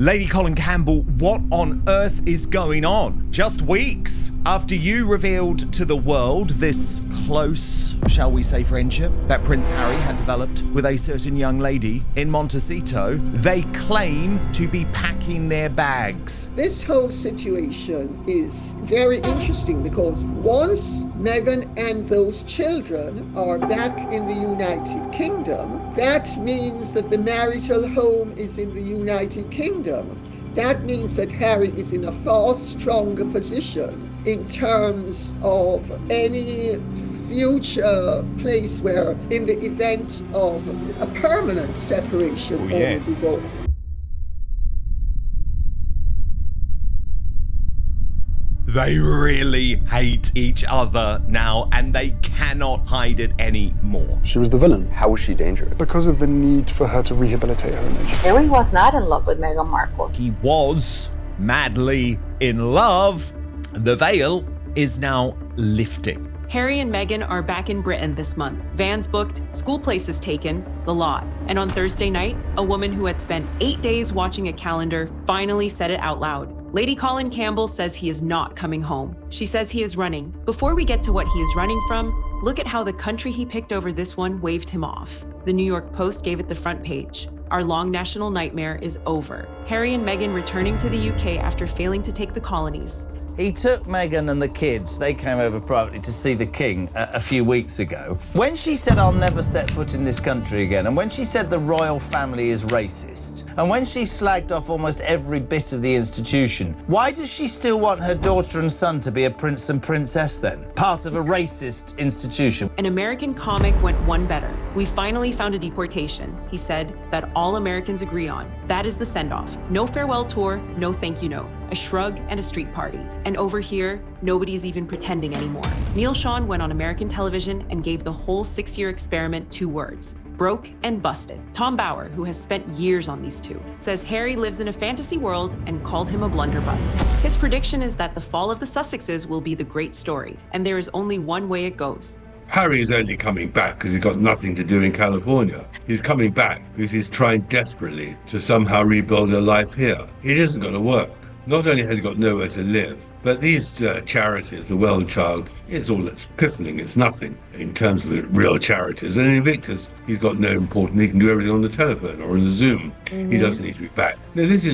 Lady Colin Campbell, what on earth is going on? Just weeks after you revealed to the world this close, shall we say, friendship that Prince Harry had developed with a certain young lady in Montecito, they claim to be packing their bags. This whole situation is very interesting because once Meghan and those children are back in the United Kingdom, that means that the marital home is in the United Kingdom. That means that Harry is in a far stronger position in terms of any future place where, in the event of a permanent separation or divorce. They really hate each other now, and they cannot hide it anymore. She was the villain. How was she dangerous? Because of the need for her to rehabilitate her image. Harry was not in love with Meghan Markle. He was madly in love. The veil is now lifting. Harry and Meghan are back in Britain this month. Vans booked, school places taken, the lot. And on Thursday night, a woman who had spent 8 days watching a calendar finally said it out loud. Lady Colin Campbell says he is not coming home. She says he is running. Before we get to what he is running from, look at how the country he picked over this one waved him off. The New York Post gave it the front page. Our long national nightmare is over. Harry and Meghan returning to the UK after failing to take the colonies. He took Meghan and the kids. They came over privately to see the King a few weeks ago. When she said, "I'll never set foot in this country again," and when she said the royal family is racist, and when she slagged off almost every bit of the institution, why does she still want her daughter and son to be a prince and princess then? Part of a racist institution. An American comic went one better. "We finally found a deportation," he said, "that all Americans agree on. That is the send-off. No farewell tour, no thank you note. A shrug and a street party. And over here, nobody is even pretending anymore." Neil Sean went on American television and gave the whole 6-year experiment 2 words: broke and busted. Tom Bauer, who has spent years on these two, says Harry lives in a fantasy world and called him a blunderbuss. His prediction is that the fall of the Sussexes will be the great story, and there is only one way it goes. Harry is only coming back because he's got nothing to do in California. He's coming back because he's trying desperately to somehow rebuild a life here. It isn't going to work. Not only has he got nowhere to live, but these charities, the Well Child, it's all that's piffling. It's nothing in terms of the real charities. And in Invictus, he's got no important. He can do everything on the telephone or on the Zoom. Mm-hmm. He doesn't need to be back. No, this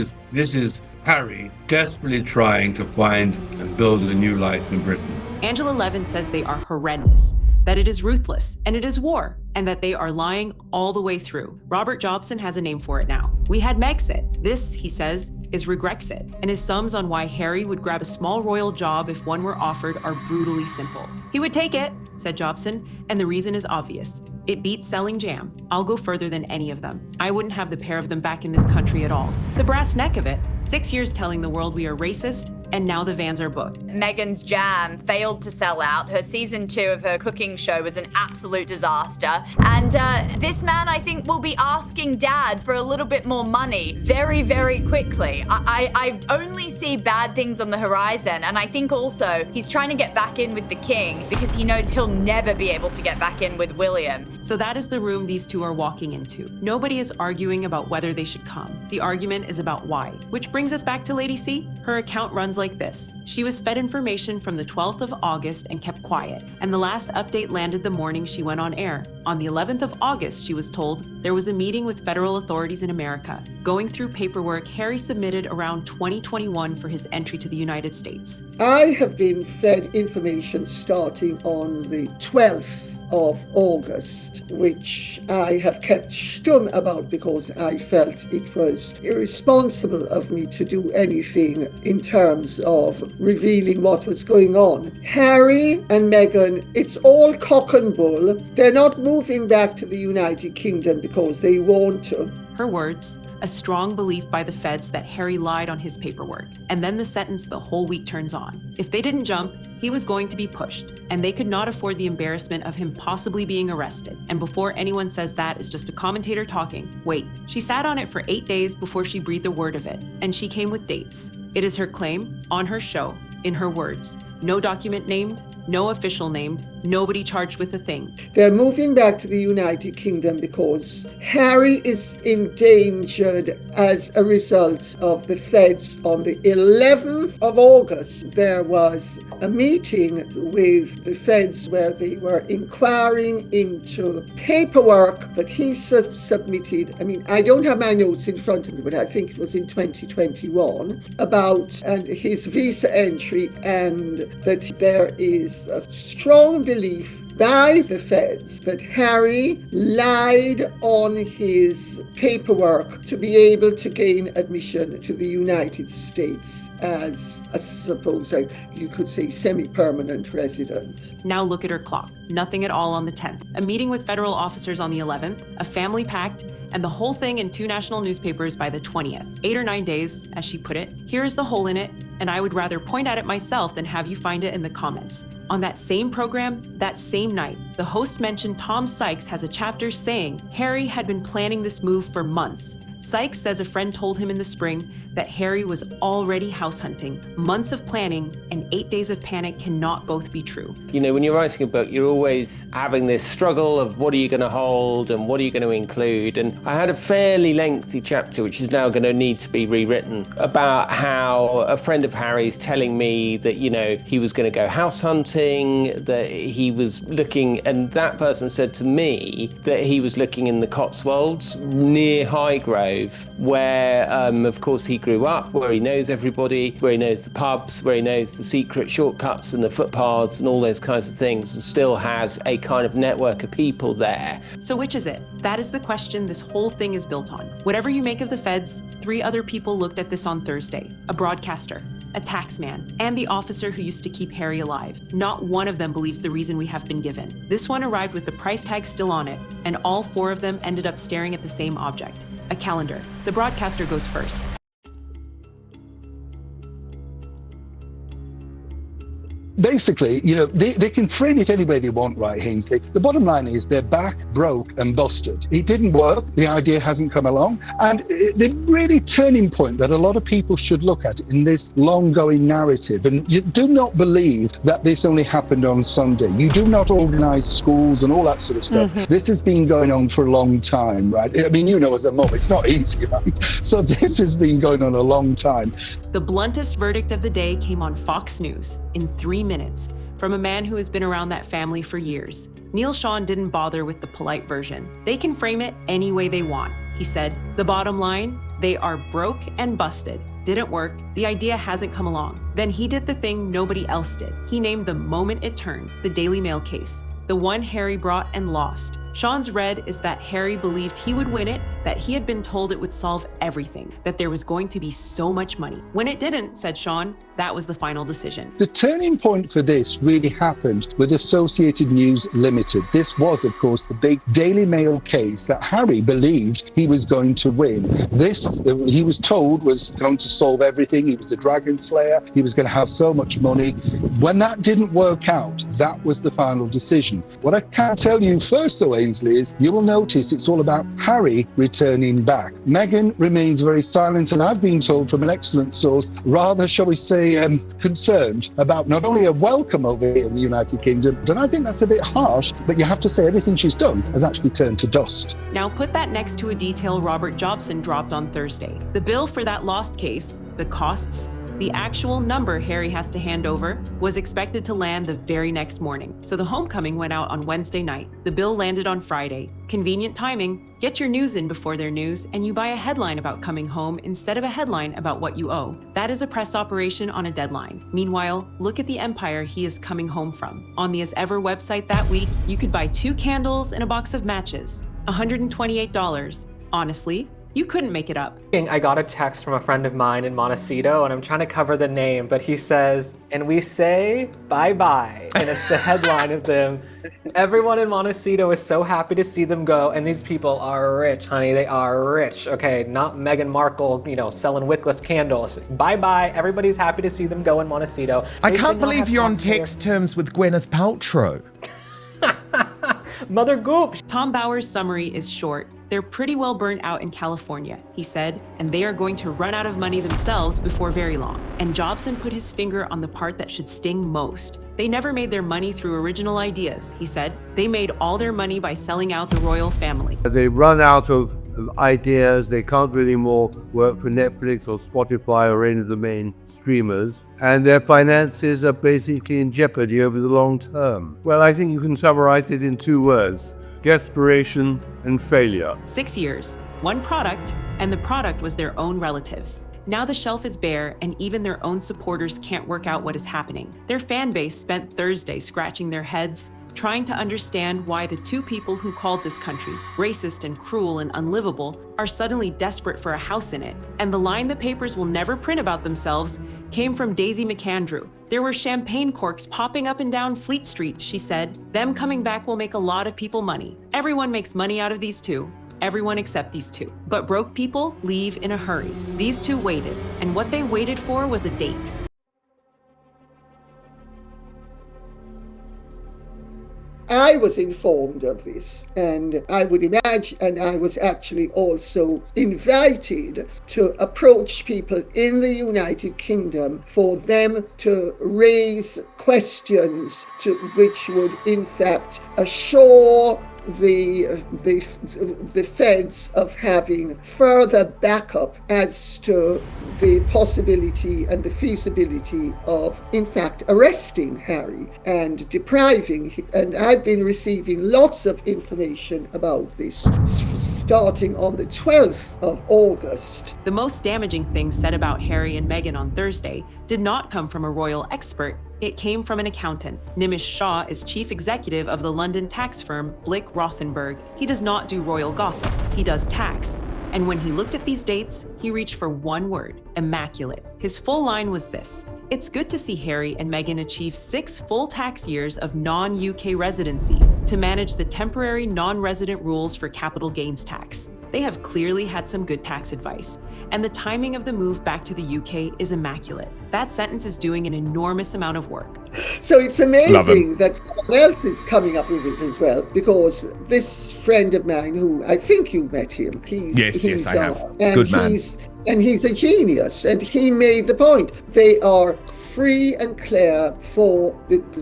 is Harry desperately trying to find and build a new life in Britain. Angela Levin says they are horrendous, that it is ruthless, and it is war, and that they are lying all the way through. Robert Jobson has a name for it now. We had Megxit. This, he says, is Regrexit, and his sums on why Harry would grab a small royal job if one were offered are brutally simple. He would take it, said Jobson, and the reason is obvious. It beats selling jam. I'll go further than any of them. I wouldn't have the pair of them back in this country at all. The brass neck of it, 6 years telling the world we are racist, and now the Vans are booked. Meghan's jam failed to sell out. Her season 2 of her cooking show was an absolute disaster. And this man, I think, will be asking Dad for a little bit more money very, very quickly. I only see bad things on the horizon. And I think also he's trying to get back in with the King because he knows he'll never be able to get back in with William. So that is the room these two are walking into. Nobody is arguing about whether they should come. The argument is about why. Which brings us back to Lady C. Her account runs like this. She was fed information from the 12th of August and kept quiet, and the last update landed the morning she went on air. On the 11th of August, she was told there was a meeting with federal authorities in America. Going through paperwork Harry submitted around 2021 for his entry to the United States. I have been fed information starting on the 12th of August, which I have kept stum about because I felt it was irresponsible of me to do anything in terms of revealing what was going on. Harry and Meghan, it's all cock and bull. They're not moving back to the United Kingdom because they want to. Her words, a strong belief by the feds that Harry lied on his paperwork. And then the sentence the whole week turns on. If they didn't jump, he was going to be pushed, and they could not afford the embarrassment of him possibly being arrested. And before anyone says that is just a commentator talking, wait. She sat on it for 8 days before she breathed a word of it, and she came with dates. It is her claim, on her show, in her words. No document named, no official named, Nobody charged with a thing. They're moving back to the United Kingdom because Harry is endangered as a result of the feds. On the 11th of August, there was a meeting with the feds where they were inquiring into paperwork that he submitted. I mean, I don't have my notes in front of me, but I think it was in 2021 about his visa entry, and that there is a strong belief by the feds that Harry lied on his paperwork to be able to gain admission to the United States as, I suppose you could say, semi-permanent resident. Now look at her clock. Nothing at all on the 10th. A meeting with federal officers on the 11th, a family pact, and the whole thing in 2 national newspapers by the 20th. 8 or 9 days, as she put it. Here is the hole in it, and I would rather point at it myself than have you find it in the comments. On that same program, that same night, the host mentioned Tom Sykes has a chapter saying Harry had been planning this move for months. Sykes says a friend told him in the spring that Harry was already house hunting. Months of planning and 8 days of panic cannot both be true. You know, when you're writing a book, you're always having this struggle of what are you going to hold and what are you going to include. And I had a fairly lengthy chapter, which is now going to need to be rewritten, about how a friend of Harry's telling me that, you know, he was going to go house hunting, that he was looking, and that person said to me that he was looking in the Cotswolds near Highgrove, where, of course, he grew up, where he knows everybody, where he knows the pubs, where he knows the secret shortcuts and the footpaths and all those kinds of things, and still has a kind of network of people there. So which is it? That is the question this whole thing is built on. Whatever you make of the feds, 3 other people looked at this on Thursday. A broadcaster, a taxman, and the officer who used to keep Harry alive. Not one of them believes the reason we have been given. This one arrived with the price tag still on it, and all 4 of them ended up staring at the same object. A calendar. The broadcaster goes first. Basically, you know, they can frame it any way they want, right, Hainsley? The bottom line is they're back, broke and busted. It didn't work. The idea hasn't come along. And the really turning point that a lot of people should look at in this long-going narrative, and you do not believe that this only happened on Sunday. You do not organise schools and all that sort of stuff. Mm-hmm. This has been going on for a long time, right? I mean, you know, as a mum, it's not easy, right? So this has been going on a long time. The bluntest verdict of the day came on Fox News in 3 minutes from a man who has been around that family for years. Neil Sean didn't bother with the polite version. They can frame it any way they want. He said, the bottom line, they are broke and busted. Didn't work. The idea hasn't come along. Then he did the thing nobody else did. He named the moment it turned, the Daily Mail case, the one Harry brought and lost. Sean's read is that Harry believed he would win it, that he had been told it would solve everything, that there was going to be so much money. When it didn't, said Sean, that was the final decision. The turning point for this really happened with Associated News Limited. This was, of course, the big Daily Mail case that Harry believed he was going to win. This, he was told, was going to solve everything. He was the Dragon Slayer. He was going to have so much money. When that didn't work out, that was the final decision. What I can tell you first, though, Ainsley, is you will notice it's all about Harry returning back. Meghan remains very silent, and I've been told from an excellent source, rather, shall we say, concerned about not only a welcome over here in the United Kingdom, and I think that's a bit harsh, but you have to say everything she's done has actually turned to dust. Now put that next to a detail Robert Jobson dropped on Thursday. The bill for that lost case, the costs, the actual number Harry has to hand over, was expected to land the very next morning. So the homecoming went out on Wednesday night. The bill landed on Friday. Convenient timing. Get your news in before their news, and you buy a headline about coming home instead of a headline about what you owe. That is a press operation on a deadline. Meanwhile, look at the empire he is coming home from. On the As Ever website that week, you could buy 2 candles and a box of matches. $128. Honestly, you couldn't make it up. I got a text from a friend of mine in Montecito, and I'm trying to cover the name, but he says, and we say bye-bye. And it's the headline of them. Everyone in Montecito is so happy to see them go, and these people are rich, honey. They are rich. Okay, not Meghan Markle, you know, selling wickless candles. Bye-bye. Everybody's happy to see them go in Montecito. I can't believe you're on text terms with Gwyneth Paltrow. Mother Goop. Tom Bower's summary is short. They're pretty well burnt out in California, he said, and they are going to run out of money themselves before very long. And Jobson put his finger on the part that should sting most. They never made their money through original ideas, he said. They made all their money by selling out the royal family. They run out of ideas. They can't really more work for Netflix or Spotify or any of the main streamers. And their finances are basically in jeopardy over the long term. Well, I think you can summarize it in 2 words: desperation and failure. 6 years, one product, and the product was their own relatives. Now the shelf is bare, and even their own supporters can't work out what is happening. Their fan base spent Thursday scratching their heads, trying to understand why the 2 people who called this country racist and cruel and unlivable are suddenly desperate for a house in it. And the line the papers will never print about themselves came from Daisy McAndrew. There were champagne corks popping up and down Fleet Street, she said. Them coming back will make a lot of people money. Everyone makes money out of these 2. Everyone except these 2. But broke people leave in a hurry. These 2 waited, and what they waited for was a date. I was informed of this, and I would imagine, and I was actually also invited to approach people in the United Kingdom for them to raise questions which would in fact assure the feds of having further backup as to the possibility and the feasibility of, in fact, arresting Harry and depriving him. And I've been receiving lots of information about this, starting on the 12th of August. The most damaging thing said about Harry and Meghan on Thursday did not come from a royal expert. It came from an accountant. Nimish Shah is chief executive of the London tax firm Blick Rothenberg. He does not do royal gossip. He does tax. And when he looked at these dates, he reached for one word: immaculate. His full line was this: "It's good to see Harry and Meghan achieve 6 full tax years of non-UK residency to manage the temporary non-resident rules for capital gains tax. They have clearly had some good tax advice, and the timing of the move back to the UK is immaculate." That sentence is doing an enormous amount of work. So it's amazing that someone else is coming up with it as well, because this friend of mine, who I think you met him, Yes, I have. Good man. He's a genius, and he made the point. They are free and clear,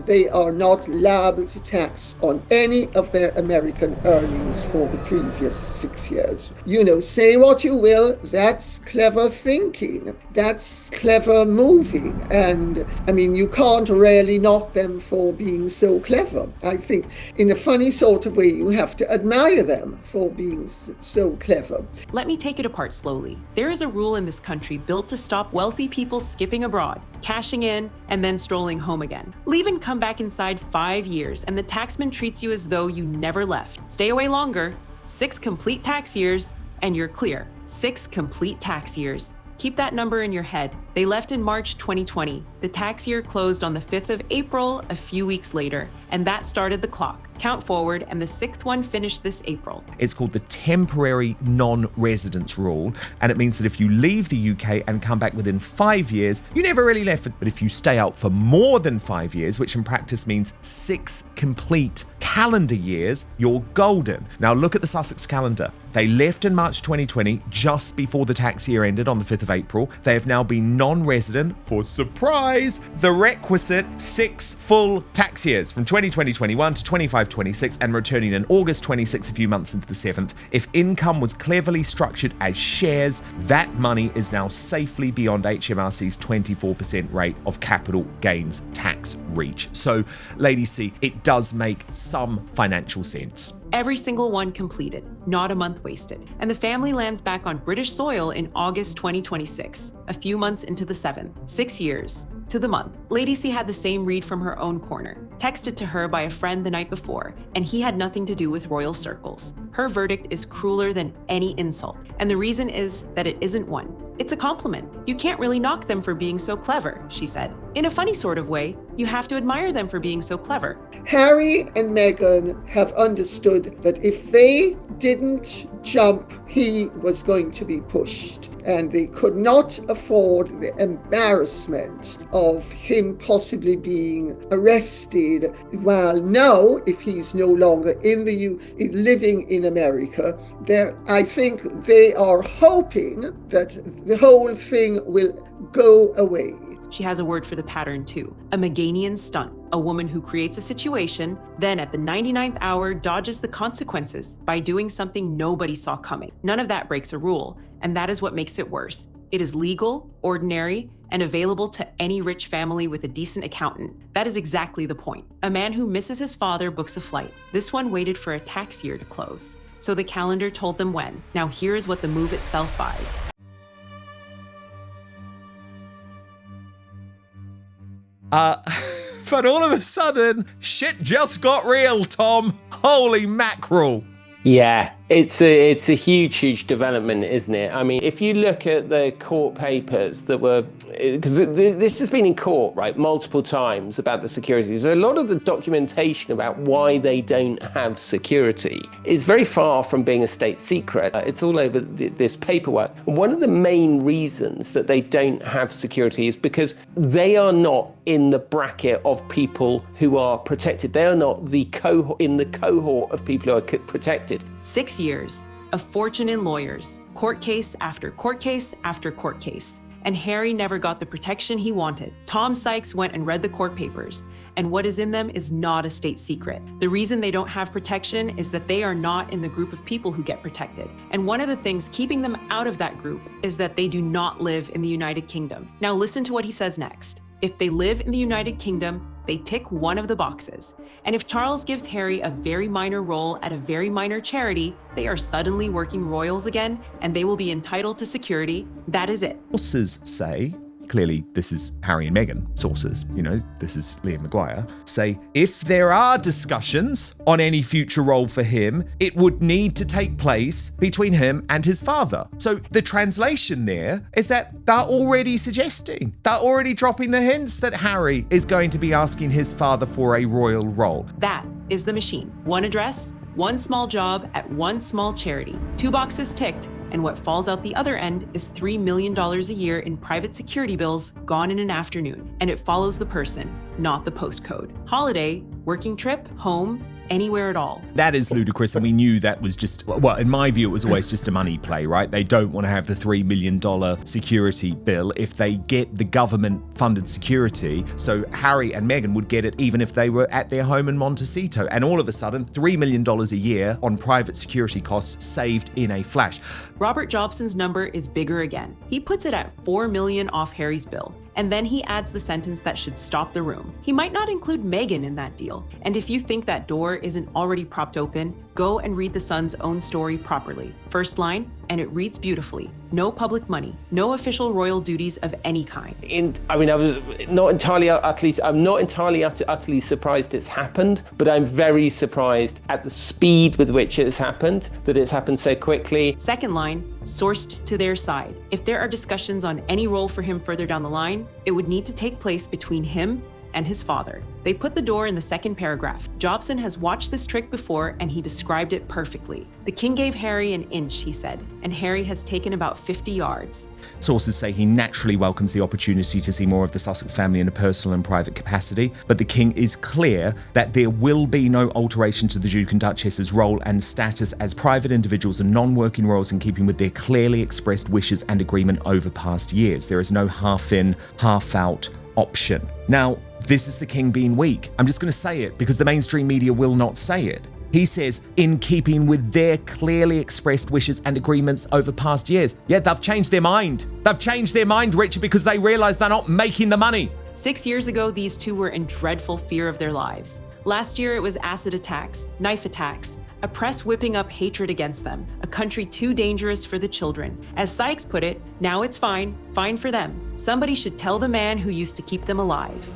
they are not liable to tax on any of their American earnings for the previous 6 years. You know, say what you will, that's clever thinking. That's clever moving. And I mean, you can't really knock them for being so clever. I think in a funny sort of way, you have to admire them for being so clever. Let me take it apart slowly. There is a rule in this country built to stop wealthy people skipping abroad, cashing in, and then strolling home again. Leave and come back inside 5 years, and the taxman treats you as though you never left. Stay away longer. 6 complete tax years, and you're clear. 6 complete tax years. Keep that number in your head. They left in March 2020. The tax year closed on the 5th of April, a few weeks later, and that started the clock. Count forward, and the 6th one finished this April. It's called the temporary non-residence rule, and it means that if you leave the UK and come back within 5 years, you never really left. But if you stay out for more than 5 years, which in practice means 6 complete calendar years, you're golden. Now look at the Sussex calendar. They left in March 2020, just before the tax year ended on the 5th of April. They have now been non-resident for, surprise, the requisite 6 full tax years from 2020-21 to 25-26, and returning in August 26, a few months into the 7th. If income was cleverly structured as shares, that money is now safely beyond HMRC's 24% rate of capital gains tax reach. So, Lady C, it does make some financial sense. Every single one completed, not a month wasted. And the family lands back on British soil in August 2026, a few months into the 7th. 6 years to the month. Lady C had the same read from her own corner, texted to her by a friend the night before, and he had nothing to do with royal circles. Her verdict is crueler than any insult, and the reason is that it isn't one. It's a compliment. You can't really knock them for being so clever, she said. In a funny sort of way, you have to admire them for being so clever. Harry and Meghan have understood that if they didn't jump, he was going to be pushed. And they could not afford the embarrassment of him possibly being arrested. While now, if he's no longer living in America, I think they are hoping that the whole thing will go away. She has a word for the pattern too, a Meghan stunt, a woman who creates a situation, then at the 99th hour dodges the consequences by doing something nobody saw coming. None of that breaks a rule, and that is what makes it worse. It is legal, ordinary, and available to any rich family with a decent accountant. That is exactly the point. A man who misses his father books a flight. This one waited for a tax year to close, so the calendar told them when. Now here is what the move itself buys. But all of a sudden, shit just got real, Tom. Holy mackerel. Yeah, it's a huge development, isn't it? I mean, if you look at the court papers that were, because this has been in court, right, multiple times about the security. So a lot of the documentation about why they don't have security is very far from being a state secret. It's all over this paperwork. And one of the main reasons that they don't have security is because they are not in the bracket of people who are protected. They are not in the cohort of people who are protected. 6 years, a fortune in lawyers, court case after court case after court case. And Harry never got the protection he wanted. Tom Sykes went and read the court papers, and what is in them is not a state secret. The reason they don't have protection is that they are not in the group of people who get protected. And one of the things keeping them out of that group is that they do not live in the United Kingdom. Now listen to what he says next. If they live in the United Kingdom, they tick one of the boxes. And if Charles gives Harry a very minor role at a very minor charity, they are suddenly working royals again, and they will be entitled to security. That is it. Sources say, clearly this is Harry and Meghan sources, this is Liam Maguire, say if there are discussions on any future role for him, it would need to take place between him and his father. So the translation there is that they're already suggesting, they're already dropping the hints that Harry is going to be asking his father for a royal role. That is the machine. One address, one small job at one small charity. 2 boxes ticked, and what falls out the other end is $3 million a year in private security bills gone in an afternoon. And it follows the person, not the postcode. Holiday, working trip, home, anywhere at all. That is ludicrous, and we knew that was just, well, in my view, it was always just a money play, right? They don't want to have the $3 million security bill if they get the government-funded security, so Harry and Meghan would get it even if they were at their home in Montecito. And all of a sudden, $3 million a year on private security costs saved in a flash. Robert Jobson's number is bigger again. He puts it at $4 million off Harry's bill. And then he adds the sentence that should stop the room. He might not include Meghan in that deal. And if you think that door isn't already propped open, go and read the Sun's own story properly. First line, and it reads beautifully. No public money, no official royal duties of any kind. I'm not entirely utterly surprised it's happened, but I'm very surprised at the speed with which it has happened, that it's happened so quickly. Second line, sourced to their side. If there are discussions on any role for him further down the line, it would need to take place between him and his father. They put the door in the second paragraph. Jobson has watched this trick before, and he described it perfectly. The king gave Harry an inch, he said, and Harry has taken about 50 yards. Sources say he naturally welcomes the opportunity to see more of the Sussex family in a personal and private capacity, but the king is clear that there will be no alteration to the Duke and Duchess's role and status as private individuals and non-working royals in keeping with their clearly expressed wishes and agreement over past years. There is no half-in, half-out option. Now, this is the king being weak. I'm just going to say it because the mainstream media will not say it. He says, in keeping with their clearly expressed wishes and agreements over past years. Yeah, they've changed their mind. They've changed their mind, Richard, because they realise they're not making the money. 6 years ago, these two were in dreadful fear of their lives. Last year, it was acid attacks, knife attacks, a press whipping up hatred against them, a country too dangerous for the children. As Sykes put it, now it's fine for them. Somebody should tell the man who used to keep them alive.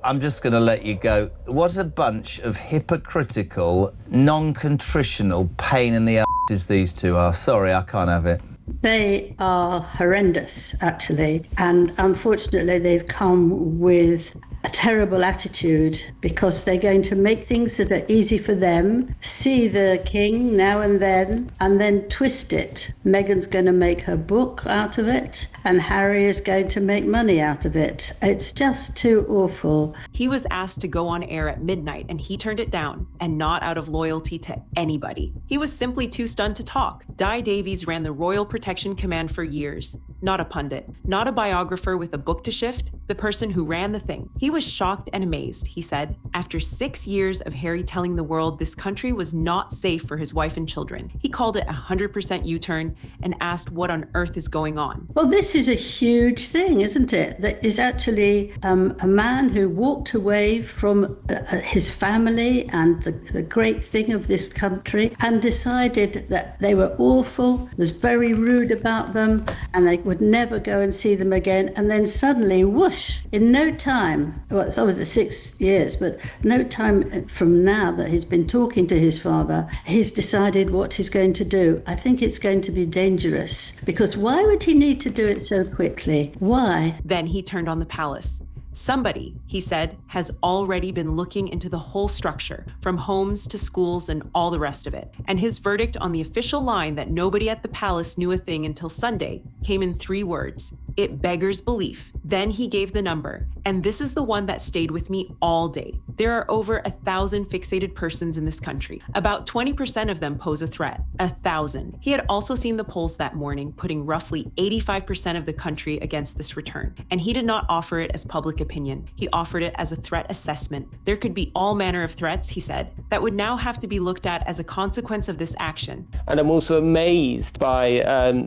I'm just going to let you go. What a bunch of hypocritical, non-contritional pain in the asses these two are. Sorry, I can't have it. They are horrendous, actually. And unfortunately, they've come with a terrible attitude because they're going to make things that are easy for them, see the king now and then twist it. Meghan's going to make her book out of it, and Harry is going to make money out of it. It's just too awful. He was asked to go on air at midnight and he turned it down, and not out of loyalty to anybody. He was simply too stunned to talk. Di Davies ran the Royal Protection Command for years. Not a pundit, not a biographer with a book to shift, the person who ran the thing. He was shocked and amazed, he said. After 6 years of Harry telling the world this country was not safe for his wife and children, he called it a 100% U-turn and asked what on earth is going on. Well, this is a huge thing, isn't it? That is actually a man who walked away from his family and the great thing of this country and decided that they were awful, was very rude about them, and they would never go and see them again. And then suddenly, whoosh, in no time, well, it's obviously 6 years, but no time from now that he's been talking to his father, he's decided what he's going to do. I think it's going to be dangerous, because why would he need to do it so quickly? Why? Then he turned on the palace. Somebody, he said, has already been looking into the whole structure, from homes to schools and all the rest of it. And his verdict on the official line that nobody at the palace knew a thing until Sunday came in 3 words. It beggars belief. Then he gave the number, and this is the one that stayed with me all day. There are over 1,000 fixated persons in this country. About 20% of them pose a threat. 1,000. He had also seen the polls that morning, putting roughly 85% of the country against this return. And he did not offer it as public opinion. He offered it as a threat assessment. There could be all manner of threats, he said, that would now have to be looked at as a consequence of this action. And I'm also amazed by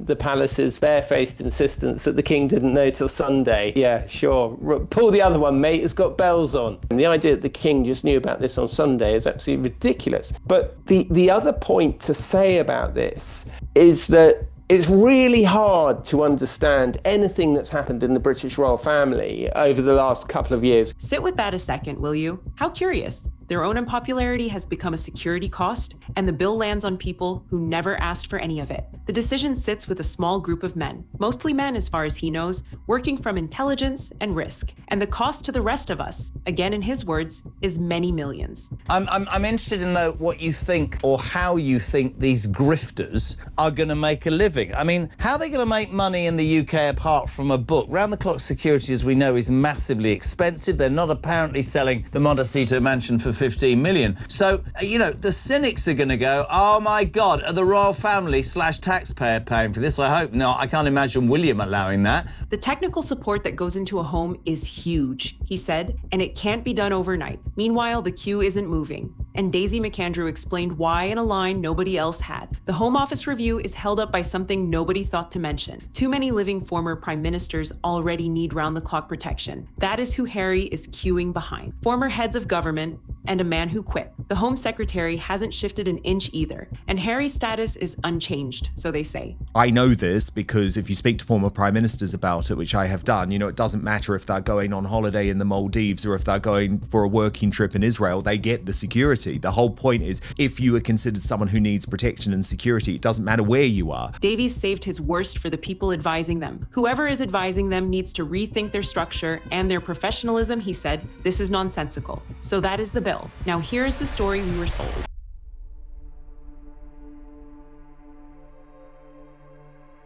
the palace's barefaced insistence that the king didn't know till Sunday. Yeah, sure. Pull the other one, mate. It's got bells on. And the idea that the king just knew about this on Sunday is absolutely ridiculous. But the other point to say about this is that it's really hard to understand anything that's happened in the British royal family over the last couple of years. Sit with that a second, will you? How curious. Their own unpopularity has become a security cost, and the bill lands on people who never asked for any of it. The decision sits with a small group of men, mostly men as far as he knows, working from intelligence and risk. And the cost to the rest of us, again in his words, is many millions. I'm interested in though what you think or how you think these grifters are going to make a living. I mean, how are they going to make money in the UK apart from a book? Round-the-clock security, as we know, is massively expensive. They're not apparently selling the Montecito mansion for 15 million. So, you know, the cynics are going to go, oh my God, are the royal family / taxpayer paying for this? I hope not. I can't imagine William allowing that. The technical support that goes into a home is huge, he said, and it can't be done overnight. Meanwhile, the queue isn't moving. And Daisy McAndrew explained why in a line nobody else had. The Home Office review is held up by something nobody thought to mention. Too many living former prime ministers already need round-the-clock protection. That is who Harry is queuing behind. Former heads of government and a man who quit. The Home Secretary hasn't shifted an inch either, and Harry's status is unchanged, so they say. I know this because if you speak to former prime ministers about it, which I have done, you know, it doesn't matter if they're going on holiday in the Maldives or if they're going for a working trip in Israel, they get the security. The whole point is, if you are considered someone who needs protection and security, it doesn't matter where you are. Davies saved his worst for the people advising them. Whoever is advising them needs to rethink their structure and their professionalism, he said. This is nonsensical. So that is the bill. Now here is the story we were sold.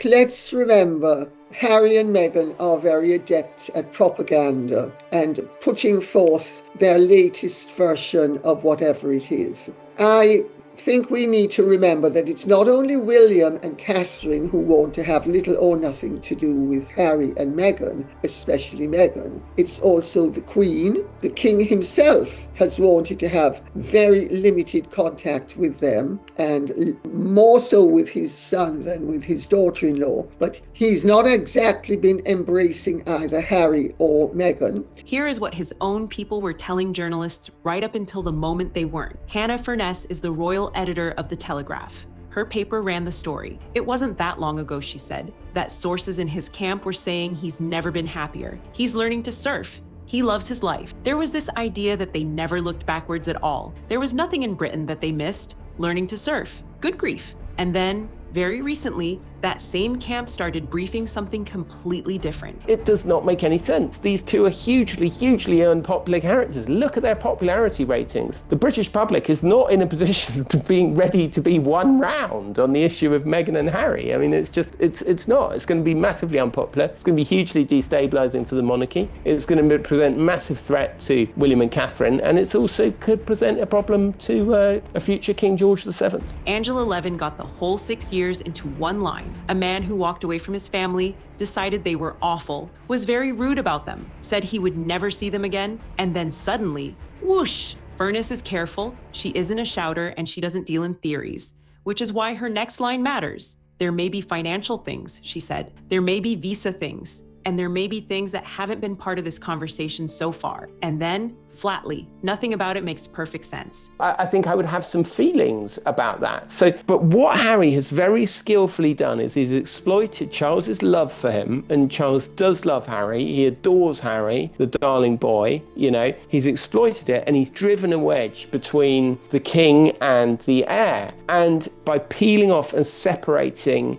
Let's remember, Harry and Meghan are very adept at propaganda and putting forth their latest version of whatever it is. I think we need to remember that it's not only William and Catherine who want to have little or nothing to do with Harry and Meghan, especially Meghan. It's also the Queen. The King himself has wanted to have very limited contact with them, and more so with his son than with his daughter-in-law. But he's not exactly been embracing either Harry or Meghan. Here is what his own people were telling journalists right up until the moment they weren't. Hannah Furness is the royal editor of The Telegraph. Her paper ran the story. It wasn't that long ago, she said, that sources in his camp were saying he's never been happier. He's learning to surf. He loves his life. There was this idea that they never looked backwards at all. There was nothing in Britain that they missed. Learning to surf. Good grief. And then, very recently, that same camp started briefing something completely different. It does not make any sense. These two are hugely unpopular characters. Look at their popularity ratings. The British public is not in a position to being ready to be one round on the issue of Meghan and Harry. I mean, it's not. It's going to be massively unpopular. It's going to be hugely destabilizing for the monarchy. It's going to present massive threat to William and Catherine, and it's also could present a problem to a future King George VII. Angela Levin got the whole 6 years into one line. A man who walked away from his family, decided they were awful, was very rude about them, said he would never see them again, and then suddenly, whoosh! Furness is careful, she isn't a shouter, and she doesn't deal in theories, which is why her next line matters. There may be financial things, she said. There may be visa things. And there may be things that haven't been part of this conversation so far. And then, flatly, nothing about it makes perfect sense. I think I would have some feelings about that. But what Harry has very skillfully done is he's exploited Charles's love for him, and Charles does love Harry. He adores Harry, the darling boy, you know. He's exploited it, and he's driven a wedge between the king and the heir. And by peeling off and separating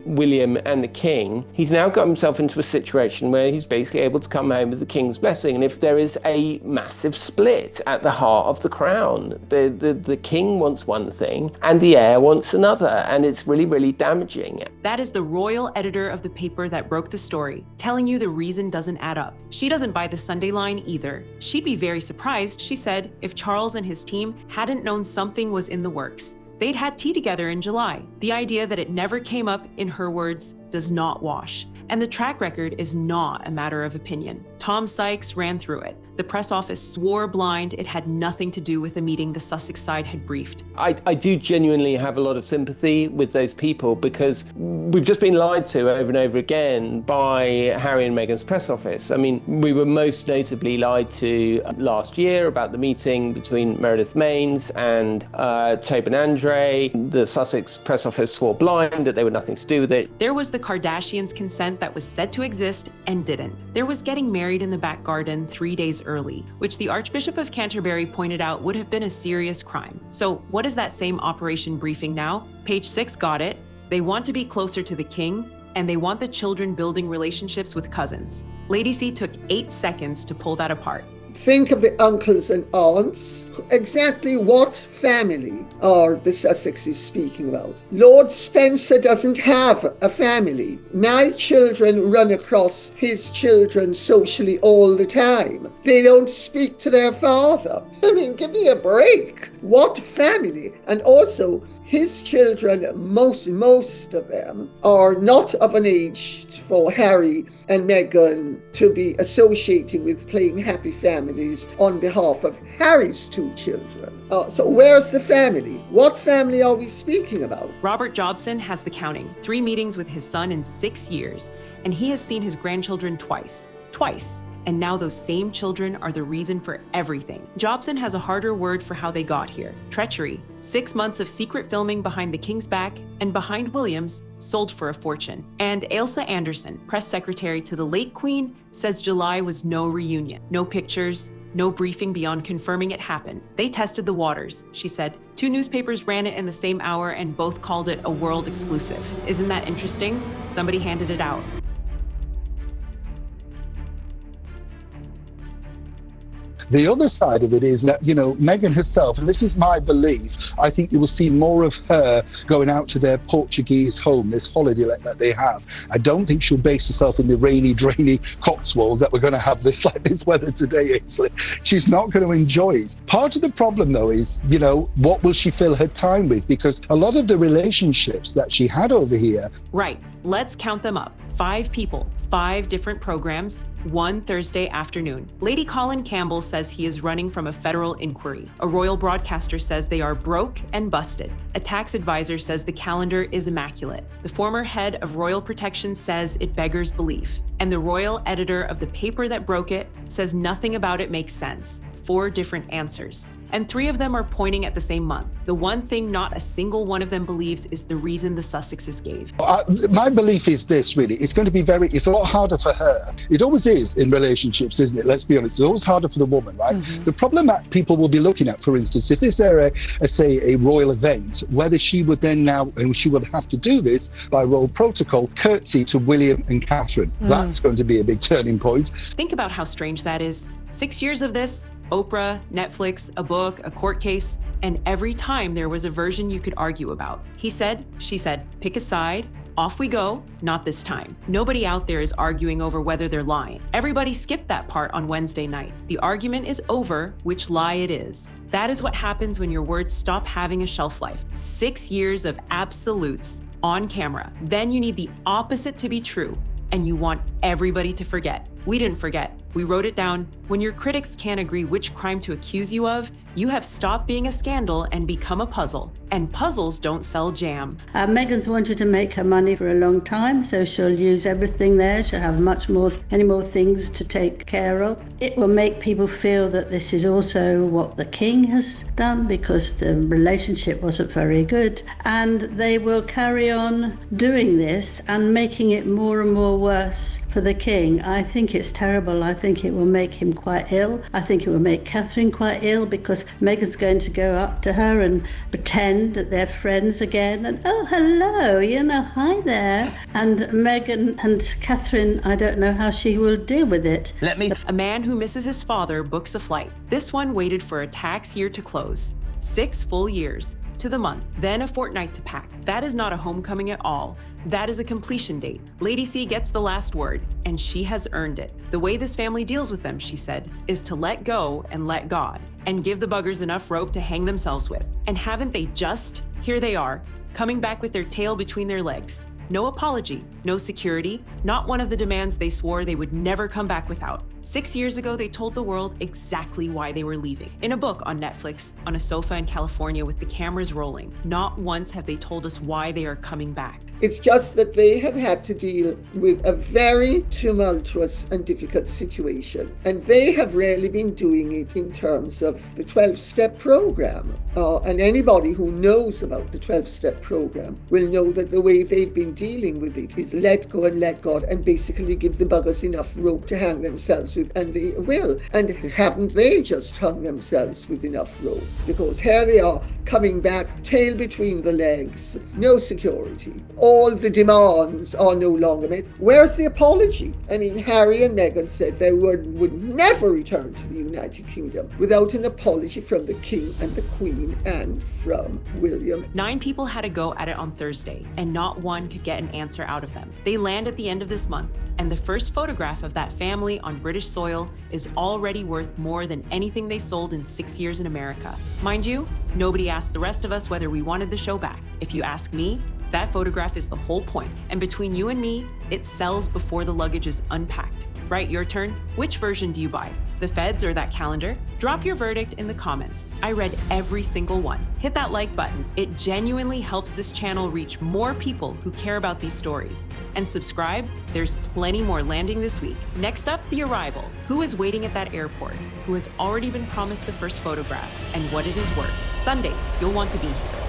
William and the king, he's now got himself into a situation where he's basically able to come home with the king's blessing. And if there is a massive split at the heart of the crown, the king wants one thing and the heir wants another, and it's really damaging. That is the royal editor of the paper that broke the story, telling you the reason doesn't add up. She doesn't buy the Sunday line either. She'd be very surprised, she said, if Charles and his team hadn't known something was in the works. They'd had tea together in July. The idea that it never came up, in her words, does not wash. And the track record is not a matter of opinion. Tom Sykes ran through it. The press office swore blind it had nothing to do with a meeting the Sussex side had briefed. I do genuinely have a lot of sympathy with those people, because we've just been lied to over and over again by Harry and Meghan's press office. I mean, we were most notably lied to last year about the meeting between Meredith Maines and Tobin Andre. The Sussex press office swore blind that they were nothing to do with it. There was the Kardashians' consent that was said to exist and didn't. There was getting married in the back garden 3 days early, which the Archbishop of Canterbury pointed out would have been a serious crime. So what is that same operation briefing now? Page 6 got it. They want to be closer to the king, and they want the children building relationships with cousins. Lady C took 8 seconds to pull that apart. Think of the uncles and aunts. Exactly what family are the Sussexes speaking about? Lord Spencer doesn't have a family. My children run across his children socially all the time. They don't speak to their father. I mean, give me a break. What family? And also, his children, most of them, are not of an age for Harry and Meghan to be associating with playing happy families on behalf of Harry's 2 children. So where's the family? What family are we speaking about? Robert Jobson has the counting. 3 meetings with his son in 6 years, and he has seen his grandchildren twice. And now those same children are the reason for everything. Jobson has a harder word for how they got here. Treachery. 6 months of secret filming behind the king's back and behind William's, sold for a fortune. And Ailsa Anderson, press secretary to the late queen, says July was no reunion. No pictures, no briefing beyond confirming it happened. They tested the waters, she said. 2 newspapers ran it in the same hour and both called it a world exclusive. Isn't that interesting? Somebody handed it out. The other side of it is that, Meghan herself, and this is my belief, I think you will see more of her going out to their Portuguese home, this holiday that they have. I don't think she'll base herself in the rainy, drainy Cotswolds that we're going to have this weather today, Ainsley. She's not going to enjoy it. Part of the problem, though, is, what will she fill her time with? Because a lot of the relationships that she had over here... Right. Let's count them up. 5 people, 5 different programs, 1 Thursday afternoon. Lady Colin Campbell says he is running from a federal inquiry. A royal broadcaster says they are broke and busted. A tax advisor says the calendar is immaculate. The former head of royal protection says it beggars belief. And the royal editor of the paper that broke it says nothing about it makes sense. 4 different answers, and 3 of them are pointing at the same month. The one thing not a single one of them believes is the reason the Sussexes gave. My belief is this, really. It's going to be it's a lot harder for her. It always is in relationships, isn't it? Let's be honest. It's always harder for the woman, right? Mm-hmm. The problem that people will be looking at, for instance, if this are a royal event, whether she would then now, and she would have to do this by royal protocol, curtsy to William and Catherine. That's going to be a big turning point. Think about how strange that is. 6 years of this, Oprah, Netflix, a book, a court case, and every time there was a version you could argue about. He said, she said, pick a side, off we go, not this time. Nobody out there is arguing over whether they're lying. Everybody skipped that part on Wednesday night. The argument is over which lie it is. That is what happens when your words stop having a shelf life. 6 years of absolutes on camera. Then you need the opposite to be true, and you want everybody to forget. We didn't forget. We wrote it down. When your critics can't agree which crime to accuse you of, you have stopped being a scandal and become a puzzle. And puzzles don't sell jam. Meghan's wanted to make her money for a long time, so she'll use everything there. She'll have many more things to take care of. It will make people feel that this is also what the king has done, because the relationship wasn't very good. And they will carry on doing this and making it more and more worse for the king. I think it's terrible. I think it will make him quite ill. I think it will make Catherine quite ill, because Meghan's going to go up to her and pretend that they're friends again. And, oh, hello, hi there. And Meghan and Catherine, I don't know how she will deal with it. A man who misses his father books a flight. This one waited for a tax year to close. 6 full years to the month, then a fortnight to pack. That is not a homecoming at all. That is a completion date. Lady C gets the last word, and she has earned it. The way this family deals with them, she said, is to let go and let God, and give the buggers enough rope to hang themselves with. And haven't they just? Here they are, coming back with their tail between their legs. No apology, no security, not one of the demands they swore they would never come back without. 6 years ago, they told the world exactly why they were leaving. In a book on Netflix, on a sofa in California with the cameras rolling, not once have they told us why they are coming back. It's just that they have had to deal with a very tumultuous and difficult situation. And they have rarely been doing it in terms of the 12-step program. And anybody who knows about the 12-step program will know that the way they've been dealing with it is let go and let God, and basically give the buggers enough rope to hang themselves with, and they will. And haven't they just hung themselves with enough rope? Because here they are, coming back, tail between the legs, no security. All the demands are no longer met. Where's the apology? I mean, Harry and Meghan said they would never return to the United Kingdom without an apology from the King and the Queen and from William. 9 people had a go at it on Thursday, and not one could get an answer out of them. They land at the end of this month, and the first photograph of that family on British soil is already worth more than anything they sold in 6 years in America. Mind you, nobody asked the rest of us whether we wanted the show back. If you ask me, that photograph is the whole point. And between you and me, it sells before the luggage is unpacked. Right, your turn? Which version do you buy? The feds or that calendar? Drop your verdict in the comments. I read every single one. Hit that like button. It genuinely helps this channel reach more people who care about these stories. And subscribe, there's plenty more landing this week. Next up, the arrival. Who is waiting at that airport? Who has already been promised the first photograph and what it is worth? Sunday, you'll want to be here.